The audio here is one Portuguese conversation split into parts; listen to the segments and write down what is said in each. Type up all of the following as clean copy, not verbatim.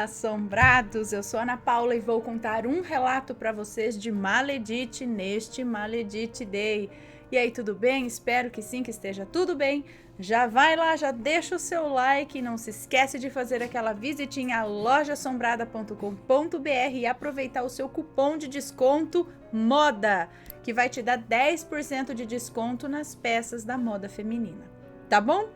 assombrados! Eu sou Ana Paula e vou contar um relato para vocês de Maledite neste Maledite Day. E aí, tudo bem? Espero que sim, que esteja tudo bem. Já vai lá, já deixa o seu like e não se esquece de fazer aquela visitinha lojassombrada.com.br e aproveitar o seu cupom de desconto MODA, que vai te dar 10% de desconto nas peças da moda feminina, tá bom?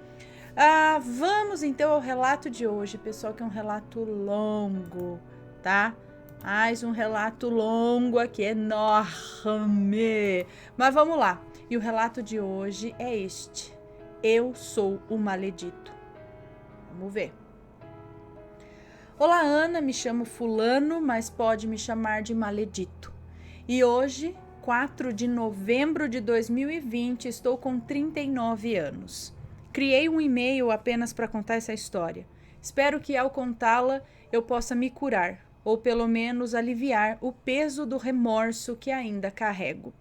Vamos então ao relato de hoje, pessoal, que é um relato longo, tá? Mais um relato longo aqui, enorme. Mas vamos lá. E o relato de hoje é este. Eu sou o maledito. Vamos ver. Olá, Ana, me chamo fulano, mas pode me chamar de maledito. E hoje, 4 de novembro de 2020, estou com 39 anos. Criei um e-mail apenas para contar essa história. Espero que ao contá-la eu possa me curar, ou pelo menos aliviar o peso do remorso que ainda carrego.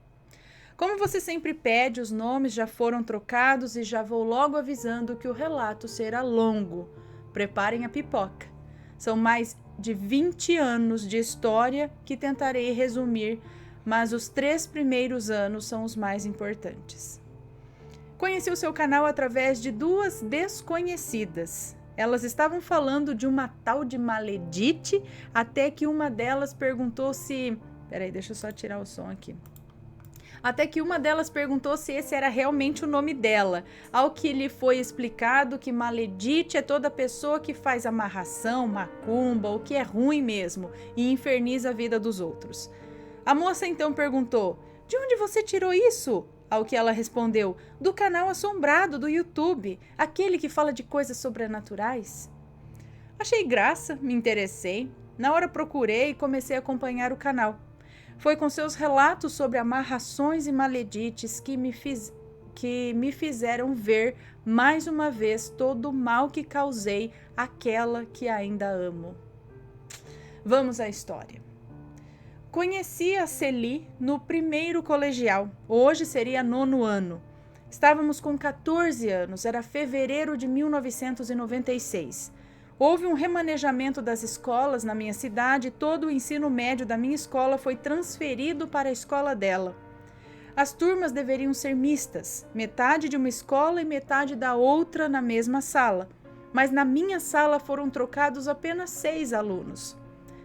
Como você sempre pede, os nomes já foram trocados e já vou logo avisando que o relato será longo. Preparem a pipoca. São mais de 20 anos de história que tentarei resumir, mas os 3 primeiros anos são os mais importantes. Conheci o seu canal através de 2 desconhecidas. Elas estavam falando de uma tal de Maledite, até que uma delas perguntou se... Peraí, deixa eu só tirar o som aqui. Até que uma delas perguntou se esse era realmente o nome dela, ao que lhe foi explicado que Maledite é toda pessoa que faz amarração, macumba, ou que é ruim mesmo, e inferniza a vida dos outros. A moça então perguntou, de onde você tirou isso? Ao que ela respondeu, do canal Assombrado do YouTube, aquele que fala de coisas sobrenaturais. Achei graça, me interessei. Na hora procurei e comecei a acompanhar o canal. Foi com seus relatos sobre amarrações e maledites que me fizeram ver mais uma vez todo o mal que causei àquela que ainda amo. Vamos à história. Conheci a Celi no primeiro colegial, hoje seria 9º ano. Estávamos com 14 anos, era fevereiro de 1996. Houve um remanejamento das escolas na minha cidade e todo o ensino médio da minha escola foi transferido para a escola dela. As turmas deveriam ser mistas, metade de uma escola e metade da outra na mesma sala. Mas na minha sala foram trocados apenas 6 alunos.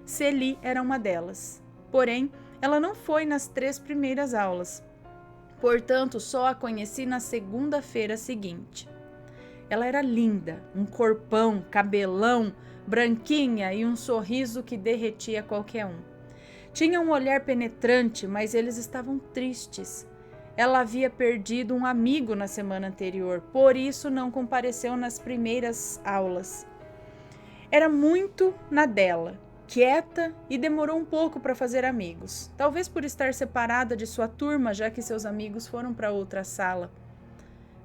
Celi era uma delas. Porém, ela não foi nas 3 primeiras aulas. Portanto, só a conheci na segunda-feira seguinte. Ela era linda, um corpão, cabelão, branquinha e um sorriso que derretia qualquer um. Tinha um olhar penetrante, mas eles estavam tristes. Ela havia perdido um amigo na semana anterior, por isso não compareceu nas primeiras aulas. Era muito na dela. Quieta e demorou um pouco para fazer amigos, talvez por estar separada de sua turma, já que seus amigos foram para outra sala.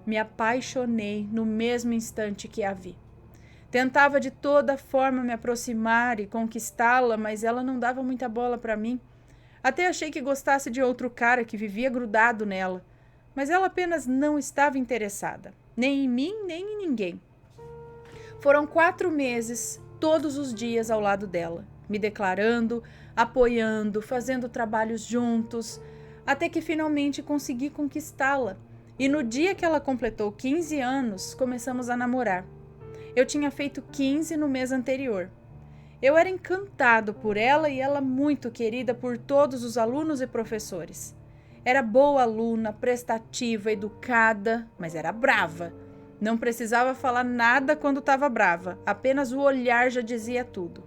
Me apaixonei no mesmo instante que a vi. Tentava de toda forma me aproximar e conquistá-la, mas ela não dava muita bola para mim. Até achei que gostasse de outro cara que vivia grudado nela, mas ela apenas não estava interessada, nem em mim, nem em ninguém. Foram 4 meses, todos os dias ao lado dela, me declarando, apoiando, fazendo trabalhos juntos, até que finalmente consegui conquistá-la. E no dia que ela completou 15 anos, começamos a namorar. Eu tinha feito 15 no mês anterior. Eu era encantado por ela e ela muito querida por todos os alunos e professores. Era boa aluna, prestativa, educada, mas era brava. Não precisava falar nada quando estava brava, apenas o olhar já dizia tudo.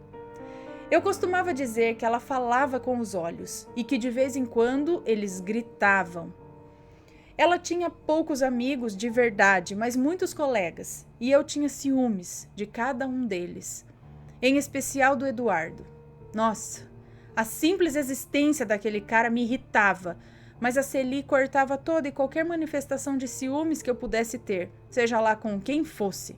Eu costumava dizer que ela falava com os olhos e que de vez em quando eles gritavam. Ela tinha poucos amigos de verdade, mas muitos colegas, e eu tinha ciúmes de cada um deles, em especial do Eduardo. Nossa, a simples existência daquele cara me irritava, mas a Celi cortava toda e qualquer manifestação de ciúmes que eu pudesse ter, seja lá com quem fosse.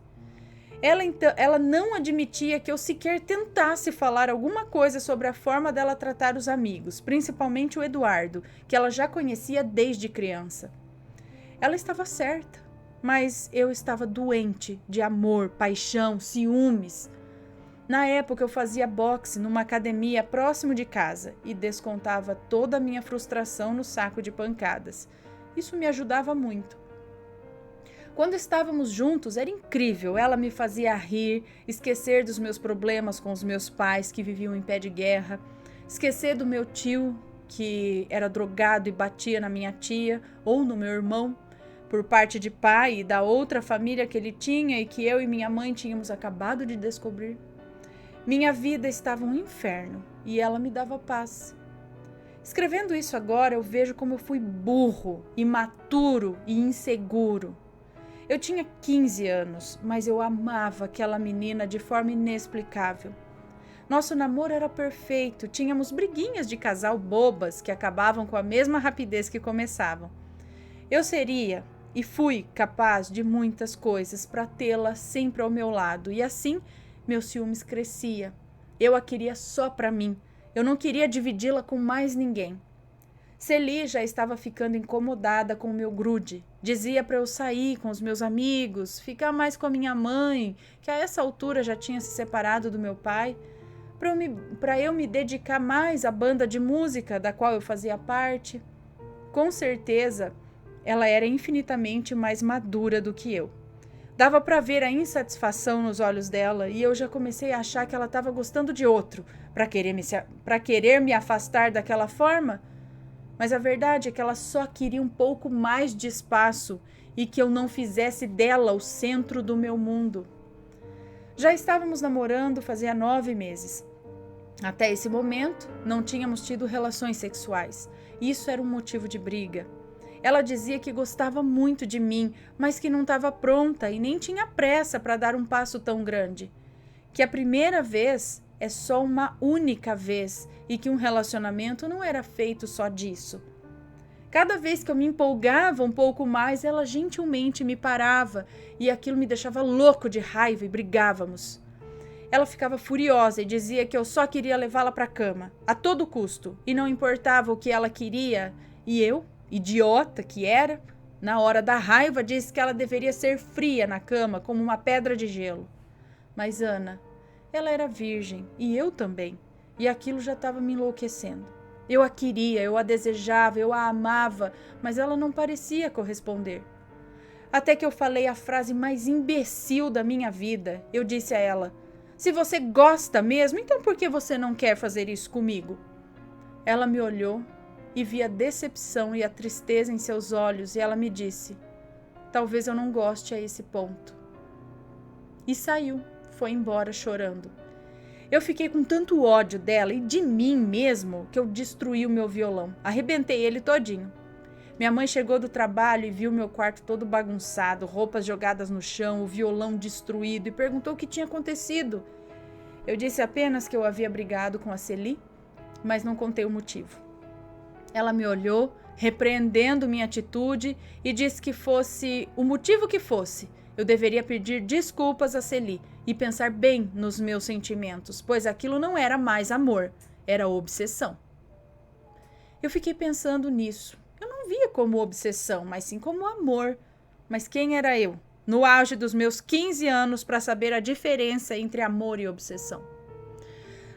Ela não admitia que eu sequer tentasse falar alguma coisa sobre a forma dela tratar os amigos, principalmente o Eduardo, que ela já conhecia desde criança. Ela estava certa, mas eu estava doente de amor, paixão, ciúmes. Na época eu fazia boxe numa academia próximo de casa e descontava toda a minha frustração no saco de pancadas. Isso me ajudava muito. Quando estávamos juntos era incrível, ela me fazia rir, esquecer dos meus problemas com os meus pais que viviam em pé de guerra, esquecer do meu tio que era drogado e batia na minha tia ou no meu irmão, por parte de pai e da outra família que ele tinha e que eu e minha mãe tínhamos acabado de descobrir. Minha vida estava um inferno e ela me dava paz. Escrevendo isso agora, eu vejo como eu fui burro, imaturo e inseguro. Eu tinha 15 anos, mas eu amava aquela menina de forma inexplicável. Nosso namoro era perfeito, tínhamos briguinhas de casal bobas que acabavam com a mesma rapidez que começavam. Eu seria e fui capaz de muitas coisas para tê-la sempre ao meu lado e assim meus ciúmes crescia. Eu a queria só para mim, eu não queria dividi-la com mais ninguém. Celi já estava ficando incomodada com o meu grude. Dizia para eu sair com os meus amigos, ficar mais com a minha mãe, que a essa altura já tinha se separado do meu pai, para eu me dedicar mais à banda de música da qual eu fazia parte. Com certeza, ela era infinitamente mais madura do que eu. Dava para ver a insatisfação nos olhos dela e eu já comecei a achar que ela estava gostando de outro, para querer me afastar daquela forma. Mas a verdade é que ela só queria um pouco mais de espaço e que eu não fizesse dela o centro do meu mundo. Já estávamos namorando fazia 9 meses. Até esse momento, não tínhamos tido relações sexuais. Isso era um motivo de briga. Ela dizia que gostava muito de mim, mas que não estava pronta e nem tinha pressa para dar um passo tão grande. Que a primeira vez é só uma única vez e que um relacionamento não era feito só disso. Cada vez que eu me empolgava um pouco mais, ela gentilmente me parava e aquilo me deixava louco de raiva e brigávamos. Ela ficava furiosa e dizia que eu só queria levá-la para a cama, a todo custo, e não importava o que ela queria. E eu, idiota que era, na hora da raiva disse que ela deveria ser fria na cama como uma pedra de gelo. Mas Ana, ela era virgem e eu também, e aquilo já estava me enlouquecendo. Eu a queria, eu a desejava, eu a amava, mas ela não parecia corresponder. Até que eu falei a frase mais imbecil da minha vida. Eu disse a ela: se você gosta mesmo, então por que você não quer fazer isso comigo? Ela me olhou e vi a decepção e a tristeza em seus olhos e ela me disse: talvez eu não goste a esse ponto. E saiu, foi embora chorando. Eu fiquei com tanto ódio dela e de mim mesmo que eu destruí o meu violão, arrebentei ele todinho. Minha mãe chegou do trabalho e viu meu quarto todo bagunçado, roupas jogadas no chão, o violão destruído e perguntou o que tinha acontecido. Eu disse apenas que eu havia brigado com a Celi, mas não contei o motivo. Ela me olhou, repreendendo minha atitude e disse que fosse o motivo que fosse, eu deveria pedir desculpas a Celi e pensar bem nos meus sentimentos, pois aquilo não era mais amor, era obsessão. Eu fiquei pensando nisso. Eu não via como obsessão, mas sim como amor. Mas quem era eu, no auge dos meus 15 anos, para saber a diferença entre amor e obsessão?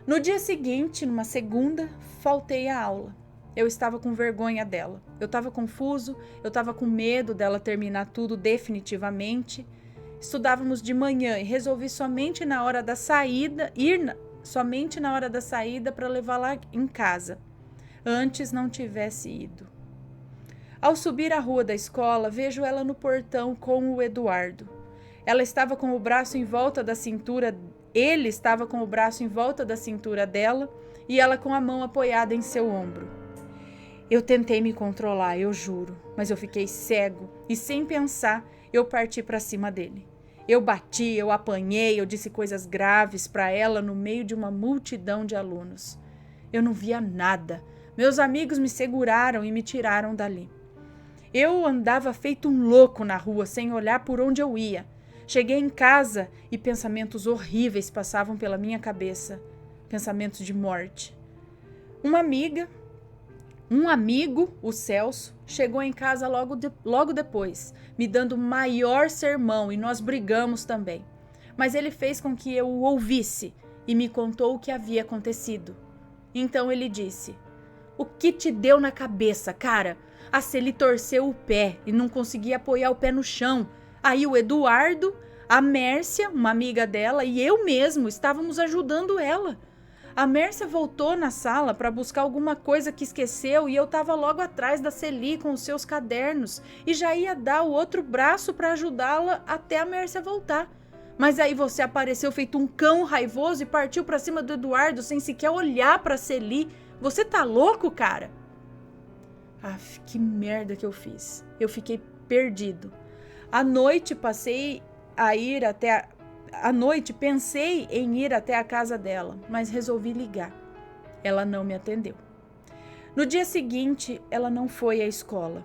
No dia seguinte, numa segunda, faltei à aula. Eu estava com vergonha dela. Eu estava confuso, eu estava com medo dela terminar tudo definitivamente. Estudávamos de manhã e resolvi somente na hora da saída, somente na hora da saída para levá-la em casa. Antes não tivesse ido. Ao subir a rua da escola, vejo ela no portão com o Eduardo. Ela estava com o braço em volta da cintura, ele estava com o braço em volta da cintura dela e ela com a mão apoiada em seu ombro. Eu tentei me controlar, eu juro, mas eu fiquei cego e sem pensar eu parti para cima dele. Eu bati, eu apanhei, eu disse coisas graves para ela no meio de uma multidão de alunos. Eu não via nada. Meus amigos me seguraram e me tiraram dali. Eu andava feito um louco na rua, sem olhar por onde eu ia. Cheguei em casa e pensamentos horríveis passavam pela minha cabeça. Pensamentos de morte. Um amigo, o Celso, chegou em casa logo depois, me dando o maior sermão e nós brigamos também. Mas ele fez com que eu o ouvisse e me contou o que havia acontecido. Então ele disse: "O que te deu na cabeça, cara? A Celi torceu o pé e não conseguia apoiar o pé no chão. Aí o Eduardo, a Mércia, uma amiga dela, e eu mesmo estávamos ajudando ela. A Mércia voltou na sala para buscar alguma coisa que esqueceu e eu estava logo atrás da Celi com os seus cadernos e já ia dar o outro braço para ajudá-la até a Mércia voltar. Mas aí você apareceu feito um cão raivoso e partiu para cima do Eduardo sem sequer olhar para a Celi. Você tá louco, cara?" Aff, que merda que eu fiz. Eu fiquei perdido. À noite pensei em ir até a casa dela, mas resolvi ligar. Ela não me atendeu. No dia seguinte, ela não foi à escola.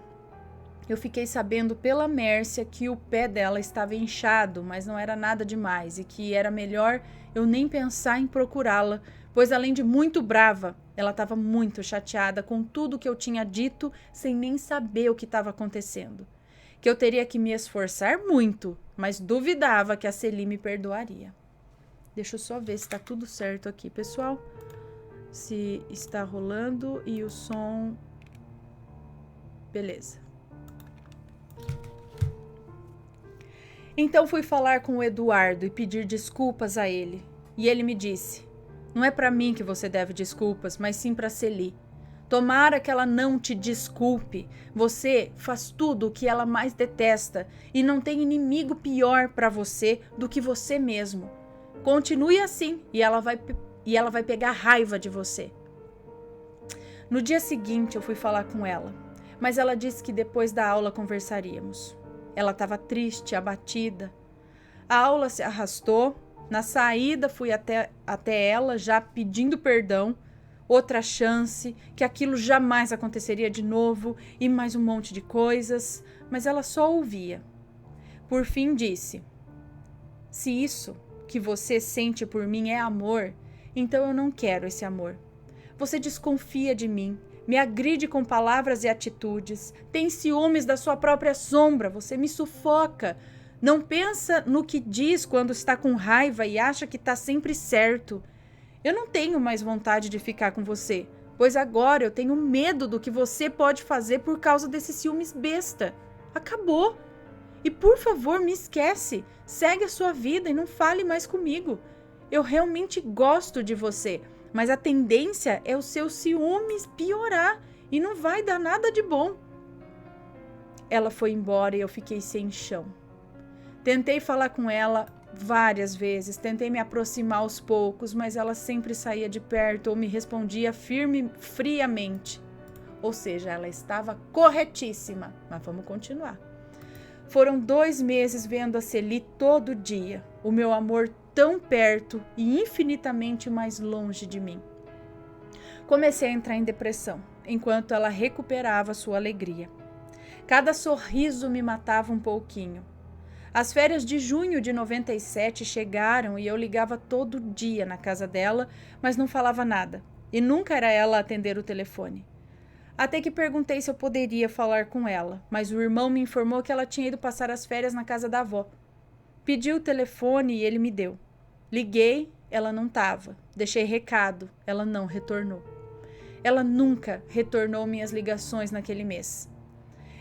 Eu fiquei sabendo pela Mércia que o pé dela estava inchado, mas não era nada demais e que era melhor eu nem pensar em procurá-la, pois além de muito brava, ela estava muito chateada com tudo que eu tinha dito sem nem saber o que estava acontecendo. Que eu teria que me esforçar muito, mas duvidava que a Celi me perdoaria. Deixa eu só ver se está tudo certo aqui, pessoal. Se está rolando e o som... Beleza. Então fui falar com o Eduardo e pedir desculpas a ele. E ele me disse: "Não é para mim que você deve desculpas, mas sim para Celi. Tomara que ela não te desculpe. Você faz tudo o que ela mais detesta e não tem inimigo pior para você do que você mesmo. Continue assim e ela vai pegar raiva de você." No dia seguinte eu fui falar com ela, mas ela disse que depois da aula conversaríamos. Ela estava triste, abatida. A aula se arrastou. Na saída fui até ela já pedindo perdão, outra chance, que aquilo jamais aconteceria de novo e mais um monte de coisas, mas ela só ouvia. Por fim disse: "Se isso que você sente por mim é amor, então eu não quero esse amor. Você desconfia de mim, me agride com palavras e atitudes, tem ciúmes da sua própria sombra, você me sufoca. Não pensa no que diz quando está com raiva e acha que está sempre certo. Eu não tenho mais vontade de ficar com você, pois agora eu tenho medo do que você pode fazer por causa desses ciúmes besta. Acabou. E por favor, me esquece, segue a sua vida e não fale mais comigo. Eu realmente gosto de você, mas a tendência é o seu ciúmes piorar e não vai dar nada de bom." Ela foi embora e eu fiquei sem chão. Tentei falar com ela várias vezes, tentei me aproximar aos poucos, mas ela sempre saía de perto ou me respondia friamente. Ou seja, ela estava corretíssima, mas vamos continuar. Foram 2 meses vendo a Celi todo dia, o meu amor tão perto e infinitamente mais longe de mim. Comecei a entrar em depressão, enquanto ela recuperava sua alegria. Cada sorriso me matava um pouquinho. As férias de junho de 97 chegaram e eu ligava todo dia na casa dela, mas não falava nada. E nunca era ela a atender o telefone. Até que perguntei se eu poderia falar com ela, mas o irmão me informou que ela tinha ido passar as férias na casa da avó. Pedi o telefone e ele me deu. Liguei, ela não estava. Deixei recado, ela não retornou. Ela nunca retornou minhas ligações naquele mês.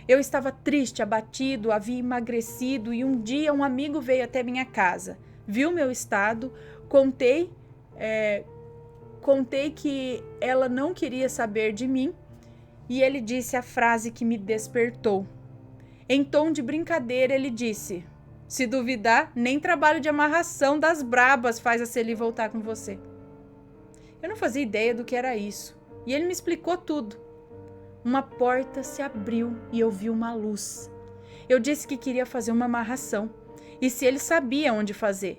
Eu estava triste, abatido, havia emagrecido e um dia um amigo veio até minha casa. Viu meu estado, contei que ela não queria saber de mim e ele disse a frase que me despertou. Em tom de brincadeira, ele disse: "Se duvidar, nem trabalho de amarração das brabas faz a Celi voltar com você." Eu não fazia ideia do que era isso e ele me explicou tudo. Uma porta se abriu e eu vi uma luz. Eu disse que queria fazer uma amarração e se ele sabia onde fazer.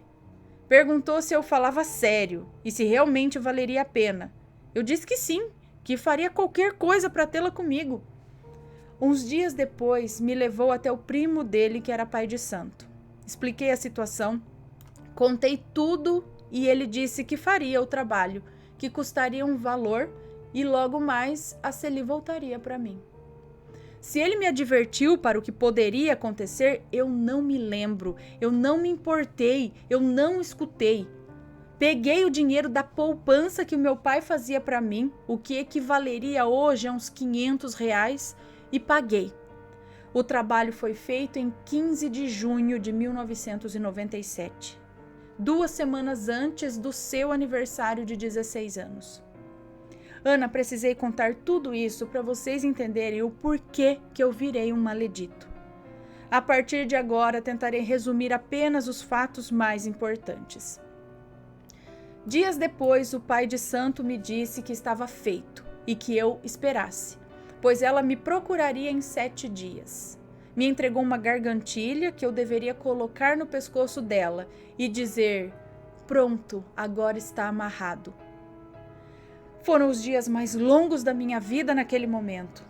Perguntou se eu falava sério e se realmente valeria a pena. Eu disse que sim, que faria qualquer coisa para tê-la comigo. Uns dias depois, me levou até o primo dele, que era pai de santo. Expliquei a situação, contei tudo e ele disse que faria o trabalho, que custaria um valor e logo mais a Celi voltaria para mim. Se ele me advertiu para o que poderia acontecer, eu não me lembro, eu não me importei, eu não escutei. Peguei o dinheiro da poupança que o meu pai fazia para mim, o que equivaleria hoje a uns R$ 500, e paguei. O trabalho foi feito em 15 de junho de 1997, 2 semanas antes do seu aniversário de 16 anos. Ana, precisei contar tudo isso para vocês entenderem o porquê que eu virei um maledito. A partir de agora, tentarei resumir apenas os fatos mais importantes. Dias depois, o pai de santo me disse que estava feito e que eu esperasse, pois ela me procuraria em 7 dias. Me entregou uma gargantilha que eu deveria colocar no pescoço dela e dizer: pronto, agora está amarrado. Foram os dias mais longos da minha vida naquele momento.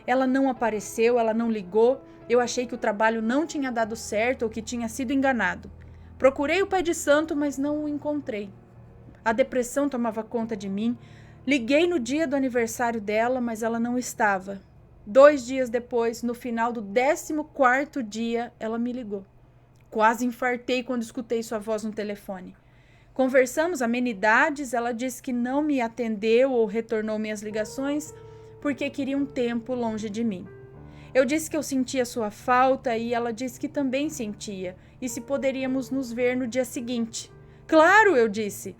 Ela não apareceu, ela não ligou, eu achei que o trabalho não tinha dado certo ou que tinha sido enganado. Procurei o pai de santo, mas não o encontrei. A depressão tomava conta de mim. Liguei no dia do aniversário dela, mas ela não estava. 2 dias depois, no final do 14º dia, ela me ligou. Quase infartei quando escutei sua voz no telefone. Conversamos amenidades, ela disse que não me atendeu ou retornou minhas ligações porque queria um tempo longe de mim. Eu disse que eu sentia sua falta e ela disse que também sentia, e se poderíamos nos ver no dia seguinte. Claro, eu disse.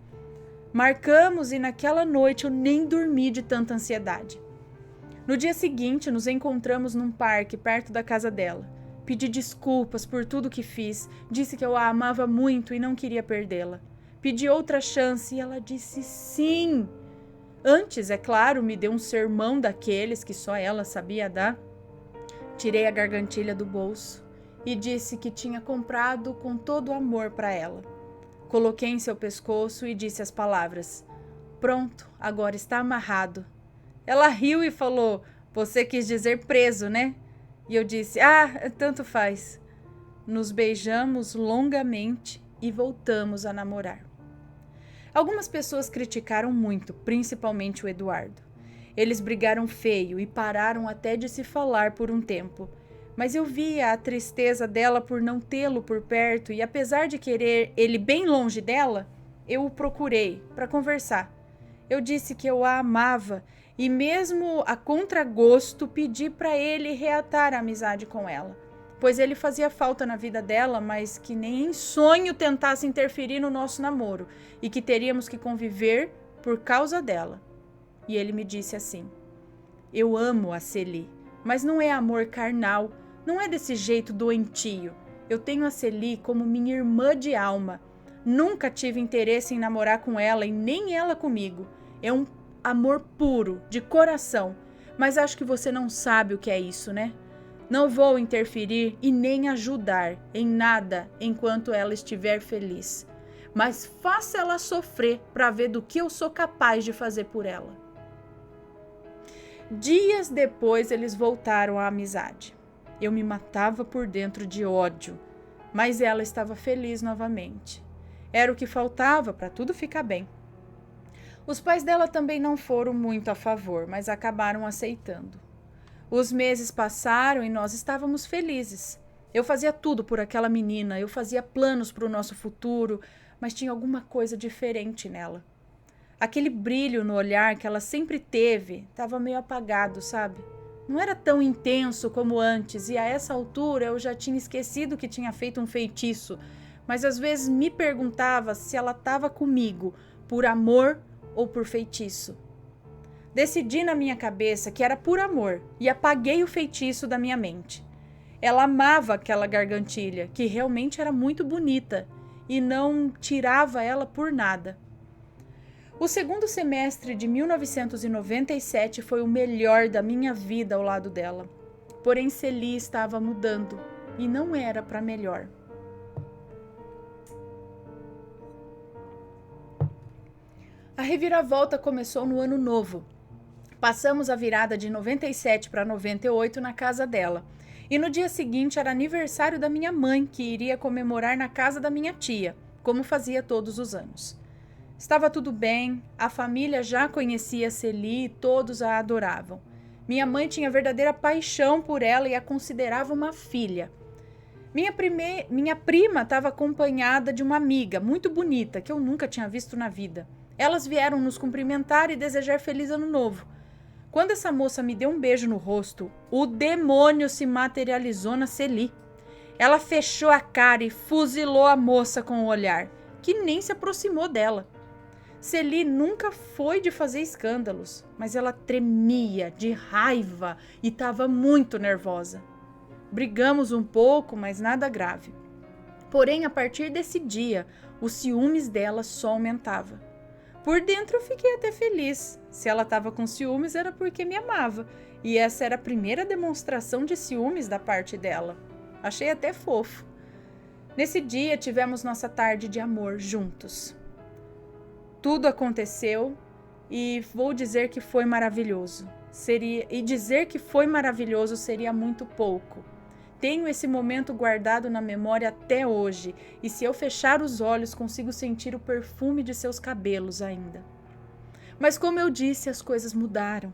Marcamos e naquela noite eu nem dormi de tanta ansiedade. No dia seguinte, nos encontramos num parque perto da casa dela. Pedi desculpas por tudo que fiz, disse que eu a amava muito e não queria perdê-la. Pedi outra chance e ela disse sim. Antes, é claro, me deu um sermão daqueles que só ela sabia dar. Tirei a gargantilha do bolso e disse que tinha comprado com todo o amor para ela. Coloquei em seu pescoço e disse as palavras: pronto, agora está amarrado. Ela riu e falou: você quis dizer preso, né? E eu disse: tanto faz. Nos beijamos longamente e voltamos a namorar. Algumas pessoas criticaram muito, principalmente o Eduardo. Eles brigaram feio e pararam até de se falar por um tempo. Mas eu via a tristeza dela por não tê-lo por perto e, apesar de querer ele bem longe dela, eu o procurei para conversar. Eu disse que eu a amava e, mesmo a contragosto, pedi para ele reatar a amizade com ela, pois ele fazia falta na vida dela, mas que nem em sonho tentasse interferir no nosso namoro e que teríamos que conviver por causa dela. E ele me disse assim: eu amo a Celi, mas não é amor carnal, não é desse jeito doentio. Eu tenho a Celi como minha irmã de alma. Nunca tive interesse em namorar com ela e nem ela comigo. É um amor puro, de coração. Mas acho que você não sabe o que é isso, né? Não vou interferir e nem ajudar em nada enquanto ela estiver feliz. Mas faça ela sofrer para ver do que eu sou capaz de fazer por ela. Dias depois eles voltaram à amizade. Eu me matava por dentro de ódio, mas ela estava feliz novamente. Era o que faltava para tudo ficar bem. Os pais dela também não foram muito a favor, mas acabaram aceitando. Os meses passaram e nós estávamos felizes. Eu fazia tudo por aquela menina, eu fazia planos para o nosso futuro, mas tinha alguma coisa diferente nela. Aquele brilho no olhar que ela sempre teve estava meio apagado, sabe? Não era tão intenso como antes, e a essa altura eu já tinha esquecido que tinha feito um feitiço, mas às vezes me perguntava se ela estava comigo por amor ou por feitiço. Decidi na minha cabeça que era por amor e apaguei o feitiço da minha mente. Ela amava aquela gargantilha, que realmente era muito bonita, e não tirava ela por nada. O segundo semestre de 1997 foi o melhor da minha vida ao lado dela. Porém, Celi estava mudando e não era para melhor. A reviravolta começou no ano novo. Passamos a virada de 97 para 98 na casa dela. E no dia seguinte era aniversário da minha mãe, que iria comemorar na casa da minha tia, como fazia todos os anos. Estava tudo bem, a família já conhecia Celi e todos a adoravam. Minha mãe tinha verdadeira paixão por ela e a considerava uma filha. Minha prima estava acompanhada de uma amiga muito bonita que eu nunca tinha visto na vida. Elas vieram nos cumprimentar e desejar feliz ano novo. Quando essa moça me deu um beijo no rosto, o demônio se materializou na Celi. Ela fechou a cara e fuzilou a moça com o olhar, que nem se aproximou dela. Celi nunca foi de fazer escândalos, mas ela tremia de raiva e estava muito nervosa. Brigamos um pouco, mas nada grave. Porém, a partir desse dia, os ciúmes dela só aumentavam. Por dentro eu fiquei até feliz. Se ela estava com ciúmes era porque me amava. E essa era a primeira demonstração de ciúmes da parte dela. Achei até fofo. Nesse dia tivemos nossa tarde de amor juntos. Tudo aconteceu e vou dizer que foi maravilhoso. Dizer que foi maravilhoso seria muito pouco. Tenho esse momento guardado na memória até hoje, e se eu fechar os olhos, consigo sentir o perfume de seus cabelos ainda. Mas como eu disse, as coisas mudaram.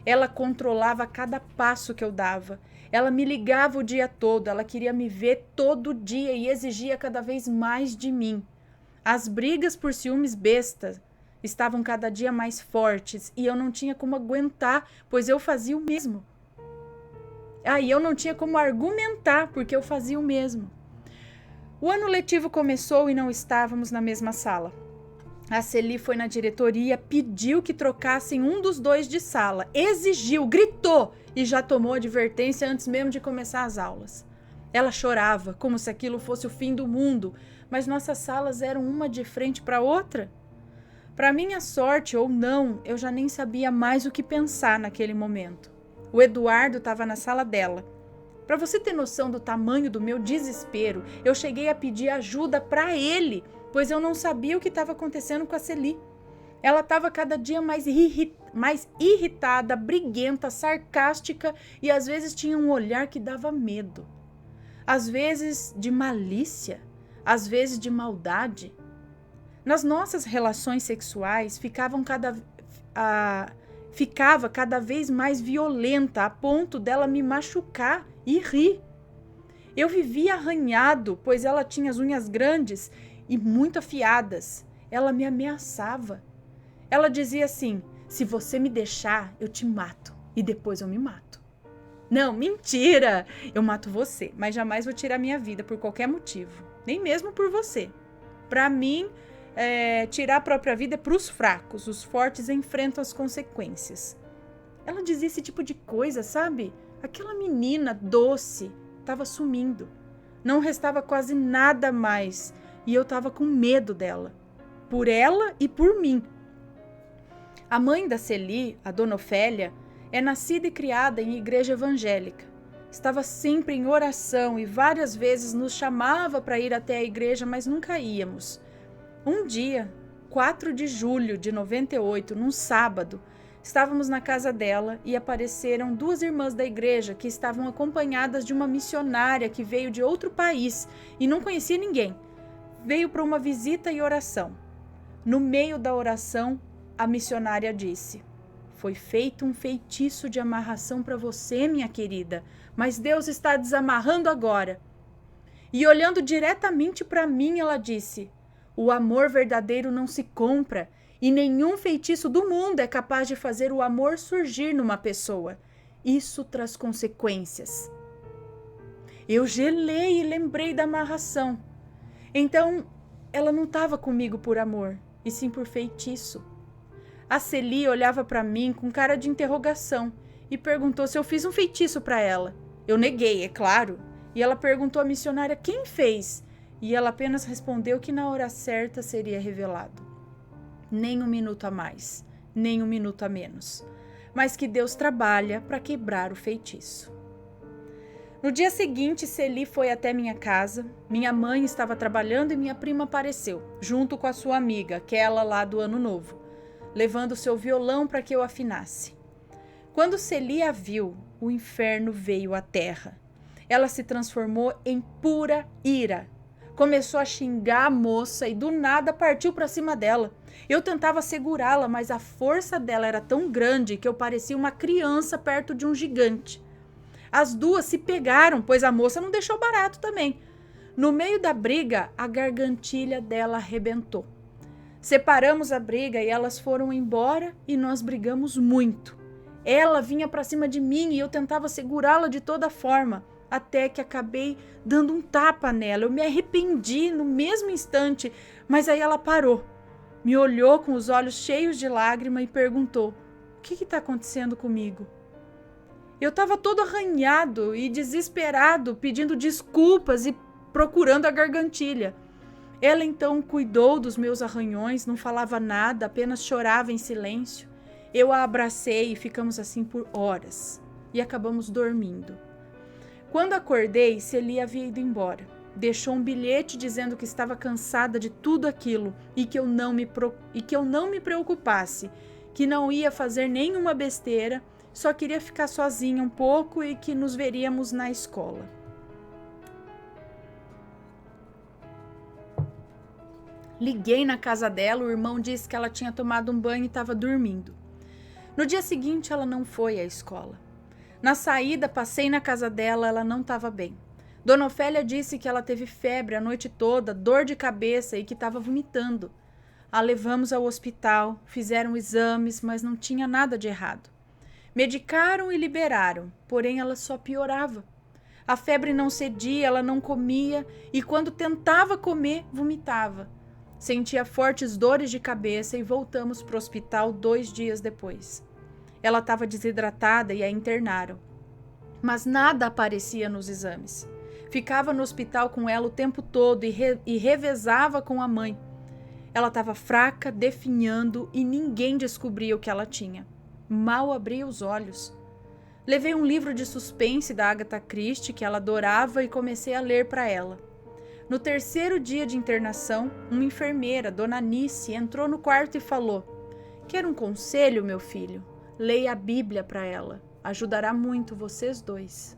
Ela controlava cada passo que eu dava. Ela me ligava o dia todo, ela queria me ver todo dia e exigia cada vez mais de mim. As brigas por ciúmes bestas estavam cada dia mais fortes e eu não tinha como aguentar, pois eu fazia o mesmo. Aí eu não tinha como argumentar, porque eu fazia o mesmo. O ano letivo começou e não estávamos na mesma sala. A Celi foi na diretoria, pediu que trocassem um dos dois de sala, exigiu, gritou e já tomou advertência antes mesmo de começar as aulas. Ela chorava, como se aquilo fosse o fim do mundo, mas nossas salas eram uma de frente para outra. Para minha sorte ou não, eu já nem sabia mais o que pensar naquele momento. O Eduardo estava na sala dela. Para você ter noção do tamanho do meu desespero, eu cheguei a pedir ajuda para ele, pois eu não sabia o que estava acontecendo com a Celi. Ela estava cada dia mais irritada, briguenta, sarcástica e às vezes tinha um olhar que dava medo. Às vezes de malícia, às vezes de maldade. Nas nossas relações sexuais ficava cada vez mais violenta, a ponto dela me machucar e rir. Eu vivia arranhado, pois ela tinha as unhas grandes e muito afiadas. Ela me ameaçava. Ela dizia assim: se você me deixar, eu te mato e depois eu me mato. Não, mentira! Eu mato você, mas jamais vou tirar minha vida por qualquer motivo, nem mesmo por você. Para mim, tirar a própria vida é para os fracos, os fortes enfrentam as consequências. Ela dizia esse tipo de coisa, sabe? Aquela menina doce estava sumindo. Não restava quase nada mais e eu estava com medo dela, por ela e por mim. A mãe da Celi, a dona Ofélia, é nascida e criada em igreja evangélica. Estava sempre em oração e várias vezes nos chamava para ir até a igreja, mas nunca íamos. Um dia, 4 de julho de 98, num sábado, estávamos na casa dela e apareceram 2 irmãs da igreja que estavam acompanhadas de uma missionária que veio de outro país e não conhecia ninguém. Veio para uma visita e oração. No meio da oração, a missionária disse: foi feito um feitiço de amarração para você, minha querida, mas Deus está desamarrando agora. E olhando diretamente para mim, ela disse: o amor verdadeiro não se compra e nenhum feitiço do mundo é capaz de fazer o amor surgir numa pessoa. Isso traz consequências. Eu gelei e lembrei da amarração. Então, ela não estava comigo por amor, e sim por feitiço. A Celi olhava para mim com cara de interrogação e perguntou se eu fiz um feitiço para ela. Eu neguei, é claro. E ela perguntou à missionária quem fez. E ela apenas respondeu que na hora certa seria revelado. Nem um minuto a mais, nem um minuto a menos. Mas que Deus trabalha para quebrar o feitiço. No dia seguinte, Celi foi até minha casa. Minha mãe estava trabalhando e minha prima apareceu, junto com a sua amiga, aquela lá do Ano Novo, levando seu violão para que eu afinasse. Quando Celi a viu, o inferno veio à terra. Ela se transformou em pura ira. Começou a xingar a moça e do nada partiu para cima dela. Eu tentava segurá-la, mas a força dela era tão grande que eu parecia uma criança perto de um gigante. As duas se pegaram, pois a moça não deixou barato também. No meio da briga, a gargantilha dela arrebentou. Separamos a briga e elas foram embora e nós brigamos muito. Ela vinha para cima de mim e eu tentava segurá-la de toda forma, até que acabei dando um tapa nela. Eu me arrependi no mesmo instante, mas aí ela parou. Me olhou com os olhos cheios de lágrima e perguntou: o que está acontecendo comigo? Eu estava todo arranhado e desesperado, pedindo desculpas e procurando a gargantilha. Ela então cuidou dos meus arranhões, não falava nada, apenas chorava em silêncio. Eu a abracei e ficamos assim por horas e acabamos dormindo. Quando acordei, Celi havia ido embora. Deixou um bilhete dizendo que estava cansada de tudo aquilo e que eu não me preocupasse, que não ia fazer nenhuma besteira, só queria ficar sozinha um pouco e que nos veríamos na escola. Liguei na casa dela, o irmão disse que ela tinha tomado um banho e estava dormindo. No dia seguinte, ela não foi à escola. Na saída, passei na casa dela, ela não estava bem. Dona Ofélia disse que ela teve febre a noite toda, dor de cabeça e que estava vomitando. A levamos ao hospital, fizeram exames, mas não tinha nada de errado. Medicaram e liberaram, porém ela só piorava. A febre não cedia, ela não comia e quando tentava comer, vomitava. Sentia fortes dores de cabeça e voltamos para o hospital 2 dias depois. Ela estava desidratada e a internaram. Mas nada aparecia nos exames. Ficava no hospital com ela o tempo todo e revezava com a mãe. Ela estava fraca, definhando e ninguém descobria o que ela tinha. Mal abria os olhos. Levei um livro de suspense da Agatha Christie que ela adorava e comecei a ler para ela. No 3º dia de internação, uma enfermeira, Dona Anice, entrou no quarto e falou: "Quer um conselho, meu filho? Leia a Bíblia para ela. Ajudará muito vocês dois."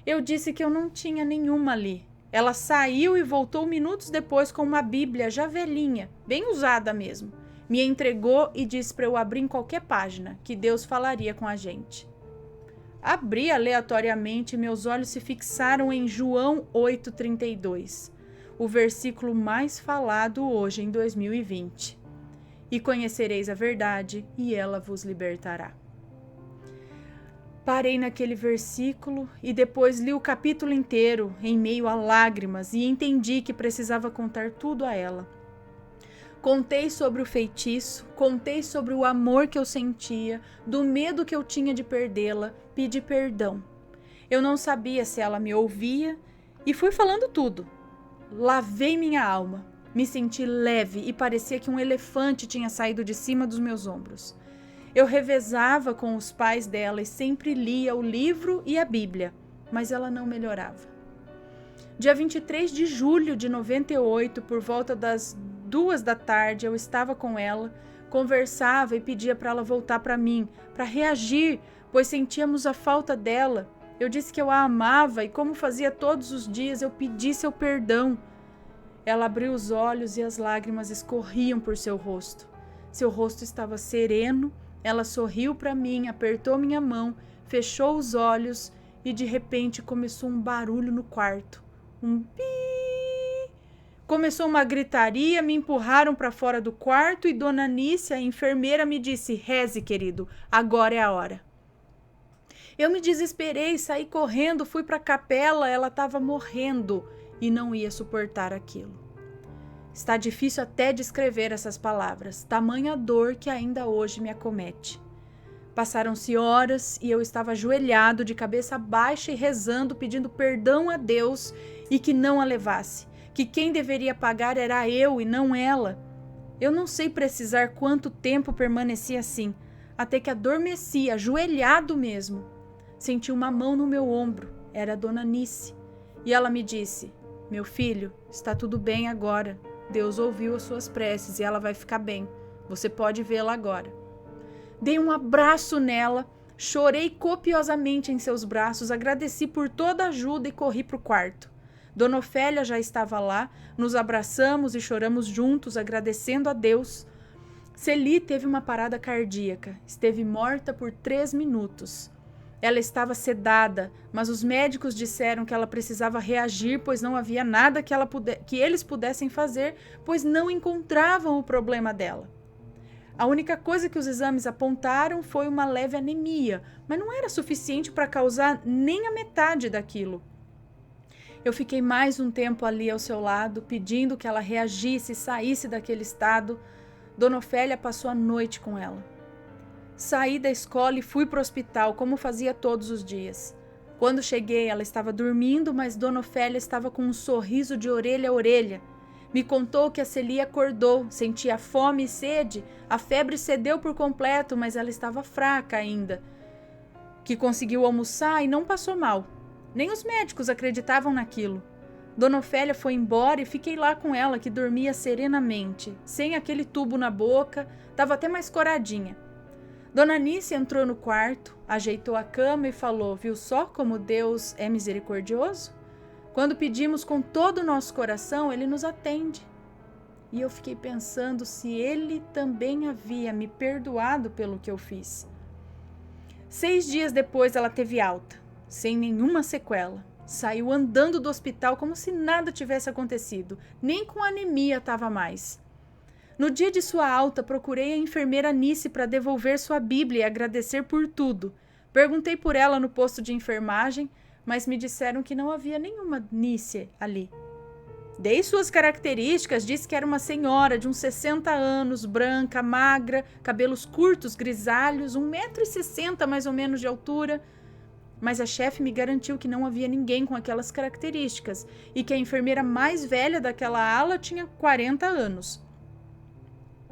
Eu disse que eu não tinha nenhuma ali. Ela saiu e voltou minutos depois com uma Bíblia já velhinha, bem usada mesmo. Me entregou e disse para eu abrir em qualquer página, que Deus falaria com a gente. Abri aleatoriamente e meus olhos se fixaram em João 8,32, o versículo mais falado hoje em 2020. E conhecereis a verdade, e ela vos libertará. Parei naquele versículo e depois li o capítulo inteiro, em meio a lágrimas, e entendi que precisava contar tudo a ela. Contei sobre o feitiço, contei sobre o amor que eu sentia, do medo que eu tinha de perdê-la, pedi perdão. Eu não sabia se ela me ouvia e fui falando tudo. Lavei minha alma, me senti leve e parecia que um elefante tinha saído de cima dos meus ombros. Eu revezava com os pais dela e sempre lia o livro e a Bíblia, mas ela não melhorava. Dia 23 de julho de 98, por volta das 2 da tarde, eu estava com ela, conversava e pedia para ela voltar para mim, para reagir, pois sentíamos a falta dela. Eu disse que eu a amava e, como fazia todos os dias, eu pedi seu perdão. Ela abriu os olhos e as lágrimas escorriam por seu rosto. Seu rosto estava sereno, ela sorriu para mim, apertou minha mão, fechou os olhos e de repente começou um barulho no quarto. Um pi. Começou uma gritaria, me empurraram para fora do quarto e Dona Anice, a enfermeira, me disse: "Reze, querido, agora é a hora." Eu me desesperei, saí correndo, fui para a capela, ela estava morrendo e não ia suportar aquilo. Está difícil até descrever essas palavras, tamanha dor que ainda hoje me acomete. Passaram-se horas e eu estava ajoelhado, de cabeça baixa e rezando, pedindo perdão a Deus e que não a levasse, que quem deveria pagar era eu e não ela. Eu não sei precisar quanto tempo permaneci assim, até que adormeci, ajoelhado mesmo. Senti uma mão no meu ombro, era a Dona Anice, e ela me disse: "Meu filho, está tudo bem agora. Deus ouviu as suas preces e ela vai ficar bem. Você pode vê-la agora." Dei um abraço nela, chorei copiosamente em seus braços, agradeci por toda a ajuda e corri para o quarto. Dona Ofélia já estava lá, nos abraçamos e choramos juntos, agradecendo a Deus. Celi teve uma parada cardíaca, esteve morta por 3 minutos. Ela estava sedada, mas os médicos disseram que ela precisava reagir, pois não havia nada que eles pudessem fazer, pois não encontravam o problema dela. A única coisa que os exames apontaram foi uma leve anemia, mas não era suficiente para causar nem a metade daquilo. Eu fiquei mais um tempo ali ao seu lado, pedindo que ela reagisse e saísse daquele estado. Dona Ofélia passou a noite com ela. Saí da escola e fui para o hospital, como fazia todos os dias. Quando cheguei, ela estava dormindo, mas Dona Ofélia estava com um sorriso de orelha a orelha. Me contou que a Celia acordou, sentia fome e sede, a febre cedeu por completo, mas ela estava fraca ainda. Que conseguiu almoçar e não passou mal. Nem os médicos acreditavam naquilo. Dona Ofélia foi embora e fiquei lá com ela, que dormia serenamente, sem aquele tubo na boca, estava até mais coradinha. Dona Nícia entrou no quarto, ajeitou a cama e falou: viu só como Deus é misericordioso? Quando pedimos com todo o nosso coração, Ele nos atende. E eu fiquei pensando se Ele também havia me perdoado pelo que eu fiz. 6 dias depois ela teve alta, sem nenhuma sequela. Saiu andando do hospital como se nada tivesse acontecido, nem com anemia estava mais. No dia de sua alta, procurei a enfermeira Nice para devolver sua Bíblia e agradecer por tudo. Perguntei por ela no posto de enfermagem, mas me disseram que não havia nenhuma Nice ali. Dei suas características, disse que era uma senhora de uns 60 anos, branca, magra, cabelos curtos, grisalhos, 1,60 m mais ou menos de altura. Mas a chefe me garantiu que não havia ninguém com aquelas características e que a enfermeira mais velha daquela ala tinha 40 anos.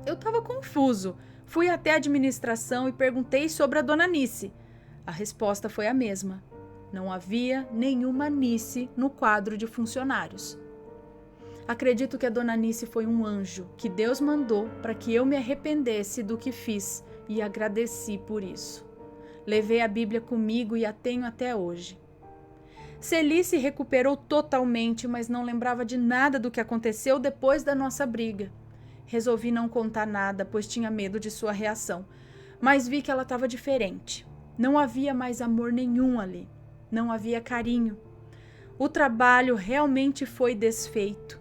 Eu estava confuso. Fui até a administração e perguntei sobre a dona Nice. A resposta foi a mesma. Não havia nenhuma Nice no quadro de funcionários. Acredito que a dona Nice foi um anjo que Deus mandou para que eu me arrependesse do que fiz e agradeci por isso. Levei a Bíblia comigo e a tenho até hoje. Celi se recuperou totalmente, mas não lembrava de nada do que aconteceu depois da nossa briga. Resolvi não contar nada, pois tinha medo de sua reação, mas vi que ela estava diferente. Não havia mais amor nenhum ali, não havia carinho. O trabalho realmente foi desfeito.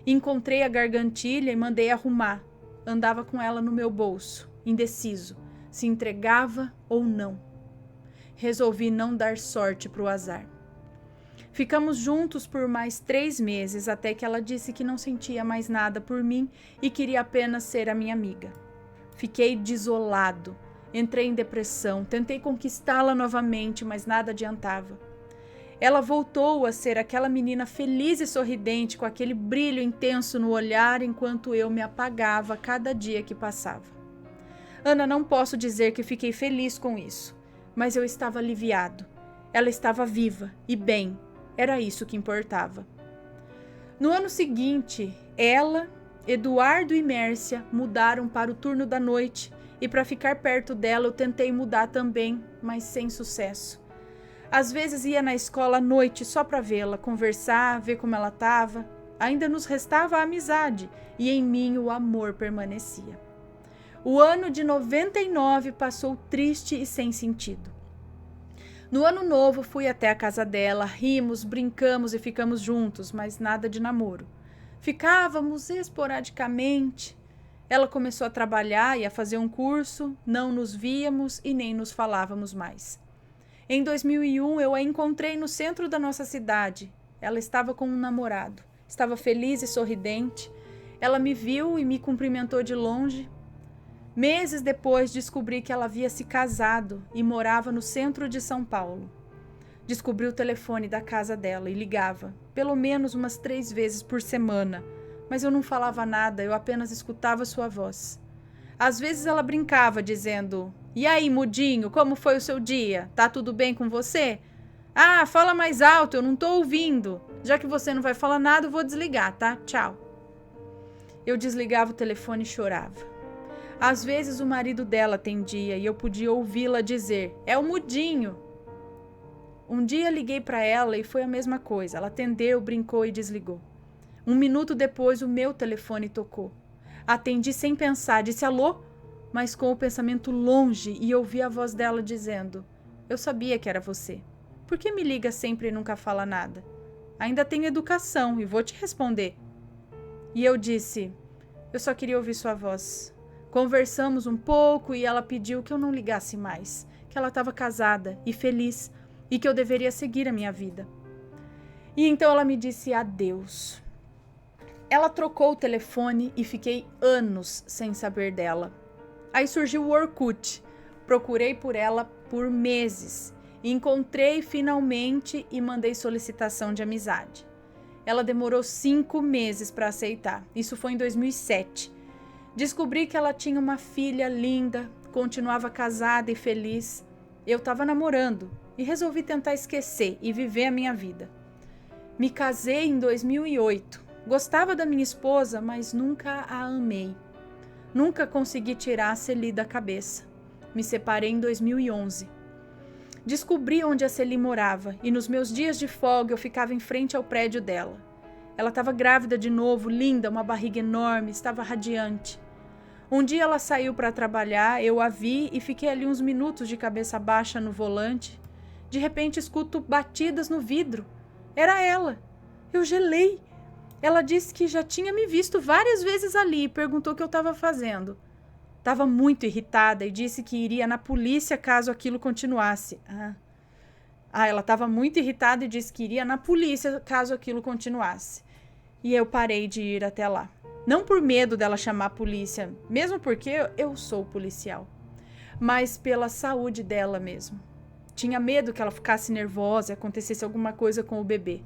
Encontrei a gargantilha e mandei arrumar. Andava com ela no meu bolso, indeciso, se entregava ou não. Resolvi não dar sorte para o azar. Ficamos juntos por mais 3 meses, até que ela disse que não sentia mais nada por mim e queria apenas ser a minha amiga. Fiquei desolado, entrei em depressão, tentei conquistá-la novamente, mas nada adiantava. Ela voltou a ser aquela menina feliz e sorridente, com aquele brilho intenso no olhar, enquanto eu me apagava cada dia que passava. Ana, não posso dizer que fiquei feliz com isso, mas eu estava aliviado. Ela estava viva e bem. Era isso que importava. No ano seguinte, ela, Eduardo e Mércia mudaram para o turno da noite e para ficar perto dela eu tentei mudar também, mas sem sucesso. Às vezes ia na escola à noite só para vê-la, conversar, ver como ela estava. Ainda nos restava a amizade e em mim o amor permanecia. O ano de 99 passou triste e sem sentido. No ano novo fui até a casa dela, rimos, brincamos e ficamos juntos, mas nada de namoro. Ficávamos esporadicamente. Ela começou a trabalhar e a fazer um curso, não nos víamos e nem nos falávamos mais. Em 2001 eu a encontrei no centro da nossa cidade. Ela estava com um namorado, estava feliz e sorridente. Ela me viu e me cumprimentou de longe. Meses depois descobri que ela havia se casado e morava no centro de São Paulo. Descobri o telefone da casa dela e ligava, pelo menos umas 3 vezes por semana, mas eu não falava nada, eu apenas escutava sua voz. Às vezes ela brincava dizendo: "E aí, mudinho, como foi o seu dia? Tá tudo bem com você? Ah, fala mais alto, eu não tô ouvindo. Já que você não vai falar nada, eu vou desligar, tá? Tchau." Eu desligava o telefone e chorava. Às vezes o marido dela atendia e eu podia ouvi-la dizer: "É o mudinho." Um dia liguei para ela e foi a mesma coisa. Ela atendeu, brincou e desligou. 1 minuto depois o meu telefone tocou. Atendi sem pensar, disse alô, mas com o pensamento longe e ouvi a voz dela dizendo: Eu sabia que era você. Por que me liga sempre e nunca fala nada? Ainda tenho educação e vou te responder. E eu disse: eu só queria ouvir sua voz. Conversamos um pouco e ela pediu que eu não ligasse mais, que ela estava casada e feliz e que eu deveria seguir a minha vida. E então ela me disse adeus. Ela trocou o telefone e fiquei anos sem saber dela. Aí surgiu o Orkut. Procurei por ela por meses. Encontrei finalmente e mandei solicitação de amizade. Ela demorou 5 meses para aceitar. Isso foi em 2007. Descobri que ela tinha uma filha linda, continuava casada e feliz. Eu estava namorando e resolvi tentar esquecer e viver a minha vida. Me casei em 2008. Gostava da minha esposa, mas nunca a amei. Nunca consegui tirar a Celi da cabeça. Me separei em 2011. Descobri onde a Celi morava e nos meus dias de folga eu ficava em frente ao prédio dela. Ela estava grávida de novo, linda, uma barriga enorme, estava radiante. Um dia ela saiu para trabalhar, eu a vi e fiquei ali uns minutos de cabeça baixa no volante. De repente escuto batidas no vidro. Era ela. Eu gelei. Ela disse que já tinha me visto várias vezes ali e perguntou o que eu estava fazendo. Estava muito irritada e disse que iria na polícia caso aquilo continuasse. Ela estava muito irritada e disse que iria na polícia caso aquilo continuasse. E eu parei de ir até lá. Não por medo dela chamar a polícia, mesmo porque eu sou policial, mas pela saúde dela mesmo. Tinha medo que ela ficasse nervosa e acontecesse alguma coisa com o bebê.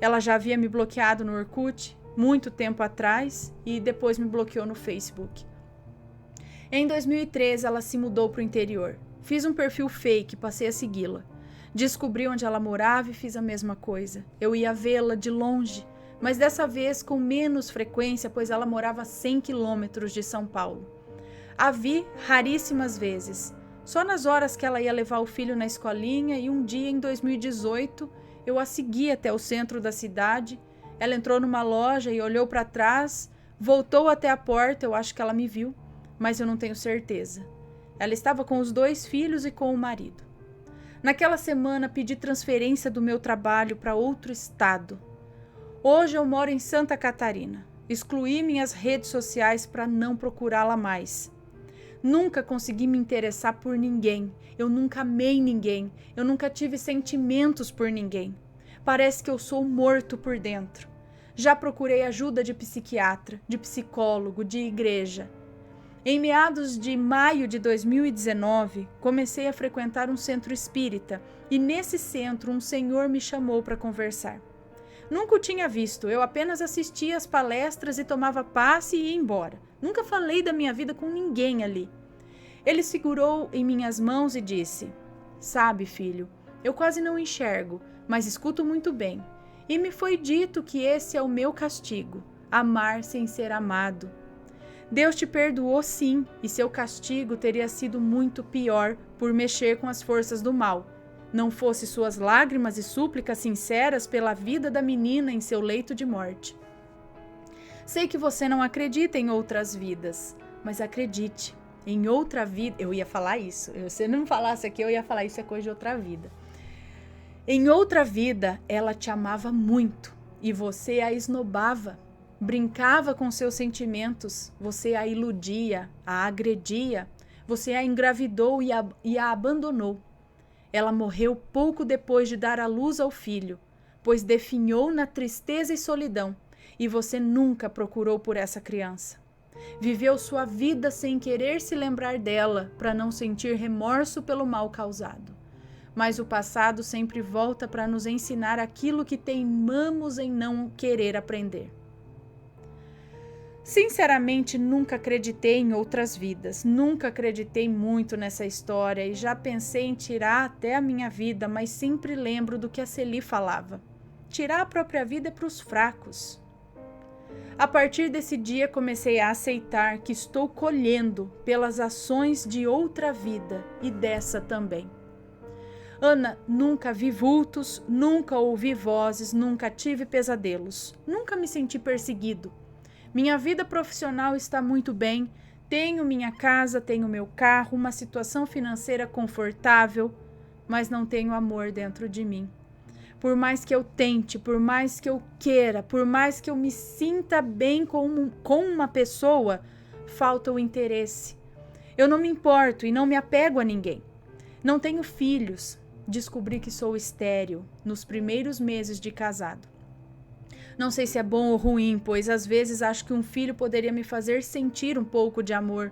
Ela já havia me bloqueado no Orkut muito tempo atrás e depois me bloqueou no Facebook. Em 2013, ela se mudou para o interior. Fiz um perfil fake, passei a segui-la. Descobri onde ela morava e fiz a mesma coisa. Eu ia vê-la de longe, mas dessa vez com menos frequência, pois ela morava a 100 quilômetros de São Paulo. A vi raríssimas vezes, só nas horas que ela ia levar o filho na escolinha e um dia em 2018 eu a segui até o centro da cidade. Ela entrou numa loja e olhou para trás, voltou até a porta, eu acho que ela me viu, mas eu não tenho certeza. Ela estava com os 2 filhos e com o marido. Naquela semana pedi transferência do meu trabalho para outro estado. Hoje eu moro em Santa Catarina. Excluí minhas redes sociais para não procurá-la mais. Nunca consegui me interessar por ninguém. Eu nunca amei ninguém. Eu nunca tive sentimentos por ninguém. Parece que eu sou morto por dentro. Já procurei ajuda de psiquiatra, de psicólogo, de igreja. Em meados de maio de 2019, comecei a frequentar um centro espírita e nesse centro um senhor me chamou para conversar. Nunca o tinha visto, eu apenas assistia às palestras e tomava passe e ia embora. Nunca falei da minha vida com ninguém ali. Ele segurou em minhas mãos e disse: "Sabe, filho, eu quase não enxergo, mas escuto muito bem. E me foi dito que esse é o meu castigo, amar sem ser amado. Deus te perdoou sim, e seu castigo teria sido muito pior por mexer com as forças do mal. Não fosse suas lágrimas e súplicas sinceras pela vida da menina em seu leito de morte. Sei que você não acredita em outras vidas, mas acredite, em outra vida..." Eu ia falar isso, se você não falasse aqui, eu ia falar isso é coisa de outra vida. "Em outra vida, ela te amava muito e você a esnobava. Brincava com seus sentimentos, você a iludia, a agredia, você a engravidou e a abandonou. Ela morreu pouco depois de dar à luz ao filho, pois definhou na tristeza e solidão, e você nunca procurou por essa criança. Viveu sua vida sem querer se lembrar dela, para não sentir remorso pelo mal causado. Mas o passado sempre volta para nos ensinar aquilo que teimamos em não querer aprender. Sinceramente, nunca acreditei em outras vidas, nunca acreditei muito nessa história e já pensei em tirar até a minha vida, mas sempre lembro do que a Celi falava. Tirar a própria vida é para os fracos. A partir desse dia comecei a aceitar que estou colhendo pelas ações de outra vida e dessa também. Ana, nunca vi vultos, nunca ouvi vozes, nunca tive pesadelos, nunca me senti perseguido. Minha vida profissional está muito bem, tenho minha casa, tenho meu carro, uma situação financeira confortável. mas não tenho amor dentro de mim. Por mais que eu tente, por mais que eu queira, por mais que eu me sinta bem com uma pessoa, falta o interesse. Eu não me importo e não me apego a ninguém. Não tenho filhos. Descobri que sou estéril nos primeiros meses de casado. Não sei se é bom ou ruim, pois às vezes acho que um filho poderia me fazer sentir um pouco de amor.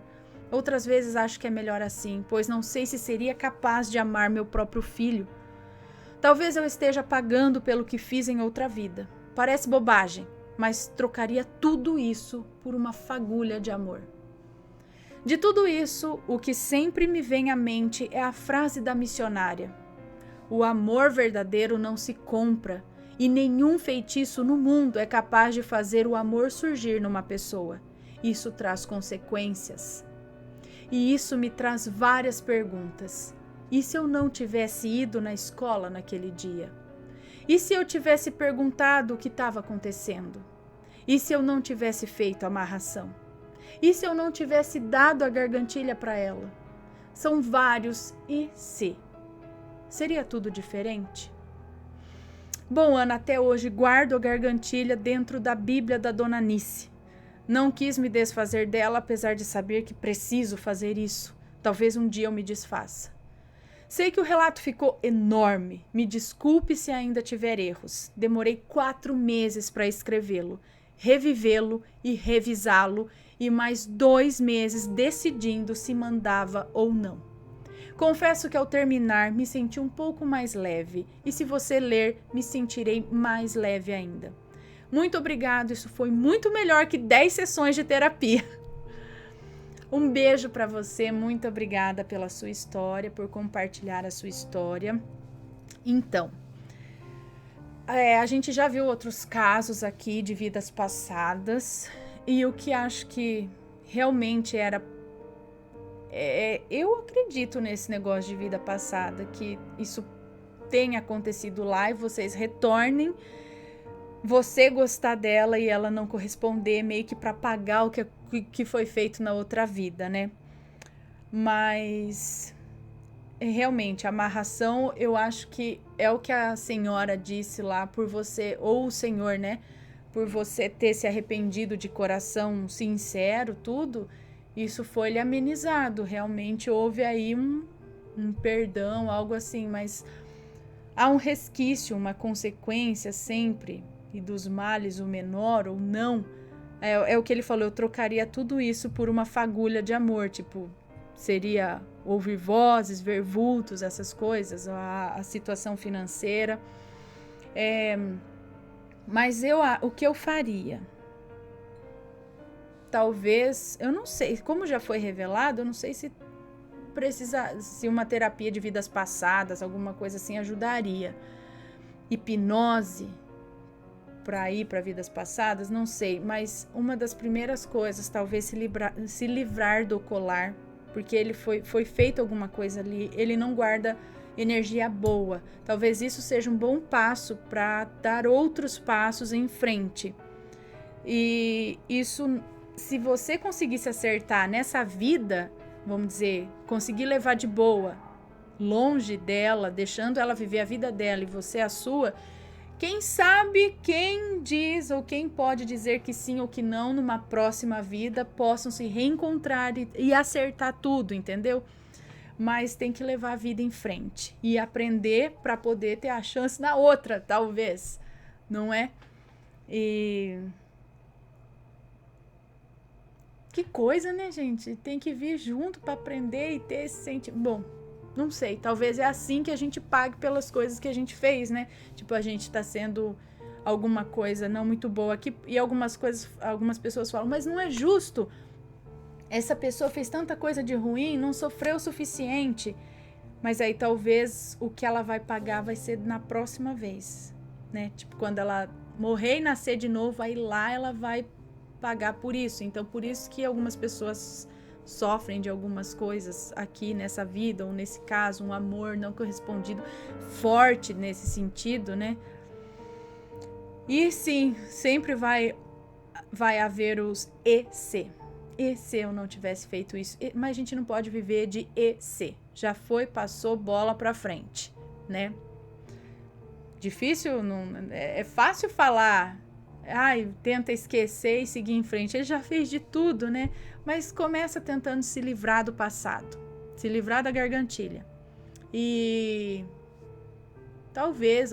Outras vezes acho que é melhor assim, pois não sei se seria capaz de amar meu próprio filho. Talvez eu esteja pagando pelo que fiz em outra vida. Parece bobagem, mas trocaria tudo isso por uma fagulha de amor. De tudo isso, o que sempre me vem à mente é a frase da missionária: o amor verdadeiro não se compra, e nenhum feitiço no mundo é capaz de fazer o amor surgir numa pessoa. Isso traz consequências. E isso me traz várias perguntas. E se eu não tivesse ido na escola naquele dia? E se eu tivesse perguntado o que estava acontecendo? E se eu não tivesse feito a amarração? E se eu não tivesse dado a gargantilha para ela? São vários e se. Seria tudo diferente? Bom, Ana, até hoje guardo a gargantilha dentro da Bíblia da Dona Nice. Não quis me desfazer dela, apesar de saber que preciso fazer isso. Talvez um dia eu me desfaça. Sei que o relato ficou enorme. Me desculpe se ainda tiver erros. Demorei 4 meses para escrevê-lo, revivê-lo e revisá-lo, e mais 2 meses decidindo se mandava ou não. Confesso que ao terminar me senti um pouco mais leve, e se você ler, me sentirei mais leve ainda. Muito obrigado, isso foi muito melhor que 10 sessões de terapia. Um beijo para você, muito obrigada pela sua história, por compartilhar a sua história. Então, a gente já viu outros casos aqui de vidas passadas, e o que acho que realmente era... eu acredito nesse negócio de vida passada, que isso tenha acontecido lá e vocês retornem, você gostar dela e ela não corresponder, meio que para pagar o que foi feito na outra vida, né? Mas realmente a amarração, eu acho que é o que a senhora disse lá, por você, ou o senhor, né? Por você ter se arrependido de coração sincero, tudo, isso foi lhe amenizado. Realmente houve aí um perdão, algo assim, mas há um resquício, uma consequência sempre, e dos males o menor ou não. É o que ele falou, eu trocaria tudo isso por uma fagulha de amor, tipo, seria ouvir vozes, ver vultos, essas coisas, a situação financeira. Mas o que eu faria? Talvez, eu não sei, como já foi revelado, eu não sei se uma terapia de vidas passadas, alguma coisa assim, ajudaria. Hipnose para ir para vidas passadas, não sei, mas uma das primeiras coisas, talvez se livrar do colar, porque ele foi feito alguma coisa ali, ele não guarda energia boa. Talvez isso seja um bom passo para dar outros passos em frente. E isso, se você conseguisse acertar nessa vida, vamos dizer, conseguir levar de boa, longe dela, deixando ela viver a vida dela e você a sua, quem sabe, quem diz ou quem pode dizer que sim ou que não numa próxima vida possam se reencontrar e acertar tudo, entendeu? Mas tem que levar a vida em frente e aprender para poder ter a chance na outra, talvez, não é? E que coisa, né, gente? Tem que vir junto para aprender e ter esse sentimento. Bom, não sei, talvez é assim que a gente pague pelas coisas que a gente fez, né? Tipo, a gente tá sendo alguma coisa não muito boa aqui, e algumas pessoas falam, mas não é justo. Essa pessoa fez tanta coisa de ruim, não sofreu o suficiente. Mas aí talvez o que ela vai pagar vai ser na próxima vez, né? Tipo, quando ela morrer e nascer de novo, aí lá ela vai pagar por isso. Então, por isso que algumas pessoas sofrem de algumas coisas aqui nessa vida, ou nesse caso, um amor não correspondido forte nesse sentido, né? E sim, sempre vai haver os e se. E se eu não tivesse feito isso? Mas a gente não pode viver de e se. Já foi, passou, bola pra frente, né? Difícil, não, é fácil falar, ai, tenta esquecer e seguir em frente. Ele já fez de tudo, né? Mas começa tentando se livrar do passado, se livrar da gargantilha. E talvez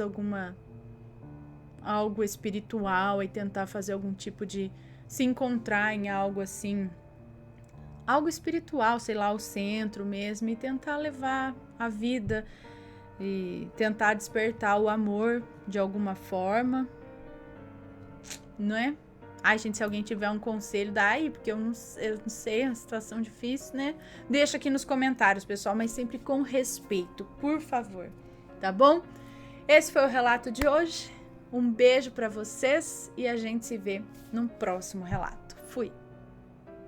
algo espiritual e tentar fazer algum tipo de se encontrar em algo assim, algo espiritual, sei lá, o centro mesmo, e tentar levar a vida e tentar despertar o amor de alguma forma, não é? Ai, gente, se alguém tiver um conselho, dá aí, porque eu não sei, é uma situação difícil, né? Deixa aqui nos comentários, pessoal, mas sempre com respeito, por favor, tá bom? Esse foi o relato de hoje. Um beijo para vocês e a gente se vê num próximo relato. Fui!